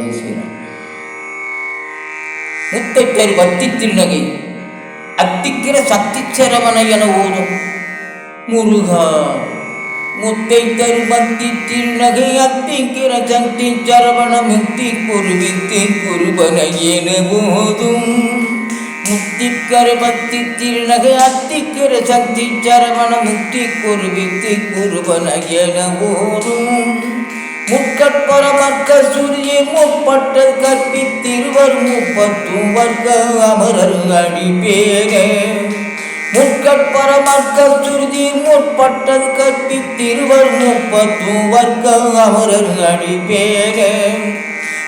ஏசுகிறார். முத்தைத்தரு பத்தி திருநகை அத்திக்கிற சக்தி சரவண என ஓதும் முருகா. முத்தை தரு பக்தி திருநகை அத்திக்கிற சக்தி சரவண முக்தி குருவித்து குருபன என போதும். முத்திக்கர பக்தி திருநகை அத்திக்கிற சக்தி சரவண முக்தி குருவித்து குருபன என போதும். முக்கட்பரமற்க சூரிய முற்பட்ட கற்பித்திருவர் முப்பத்தும் வர்க்க அமரர் அடிப்பேனே. முக்கட்பரமற்க சுருதி முற்பட்டது கற்பித்திருவர் முப்பத்தும் வர்க்க அமரர் அடிப்பேனே.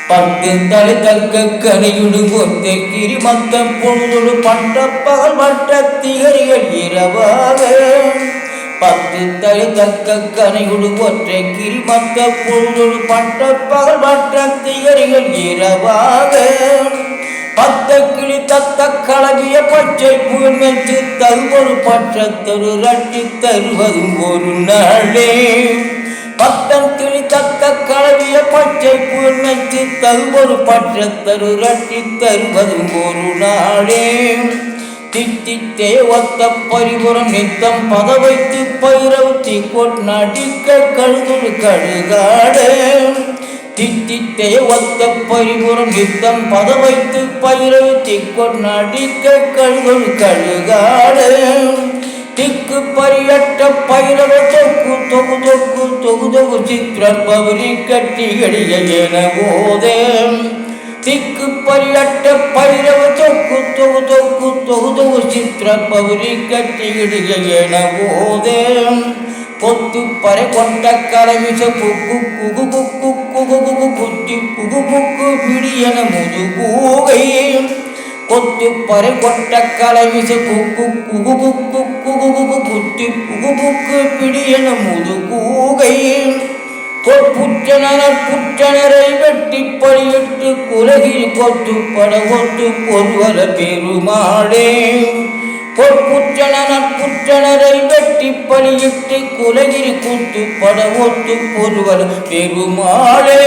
பட்டு தலை தக்க கனையுடு ஒத்த கிரிமத்த பொழுது பட்ட பகல் வட்ட திகரிகள் இரவாக. பத்து தலை தக்க கனையுடு ஒற்றை கிரிமத்த பொழுது பட்ட பகல் வட்ட திகரிகள் இரவாக. பத்த கிளி தத்த கலவிய பச்சை புகழ்மெச்சு தருவொரு பற்றத்தரு ரட்டி தருவதும் ஒரு நாளே. பத்தன் கிளி தத்த கலவிய பச்சை புகழ்மெச்சு தருவொரு பற்றத்தரு ரட்டி தருவதும் ஒரு நாளே. தித்தித்தே ஒத்த பரிபுறம் நித்தம் பத வைத்து பயிரவுத்தி கொட்நாடிக்க கழுது கழுகாடே. தித்தித்தே ஒத்த பரிபுறம் நித்தம் பத வைத்து பயிரவுத்தி கொட்நாடிக்க கழுது கழுகாடே. திக்கு பரியட்ட பயிரவ தொக்கு தொகு தொக்கு தொகு தொகு சித்திரன் பவரி கட்டிகடிய என போதே. திக்கு பரியட்ட பயிரவ தொக்கு தொகு தொக்கு தொகு தொகு சித்திரன் பவரி கட்டிகடிய என போதே. கொத்து பறை கொண்ட கரவிச குக்கு குகு குக்கு குகு குகு குத்தி குகு குக்கு பிடியன முதுகூகை. கொத்து பறை கொண்ட கலவிச குக்கு குகு குக்கு குகு குகு குத்தி குகு குக்கு பிடியன முதுகூகை. புற்றனரை வெட்டி பழியிட்டு குலகில் கொத்து பட கொத்து பொருவர பெருமாளே. புற்றனரை வெட்டி பழியிட்டு குலகில் குத்து பட ஒத்து பொருவர பெருமாளே.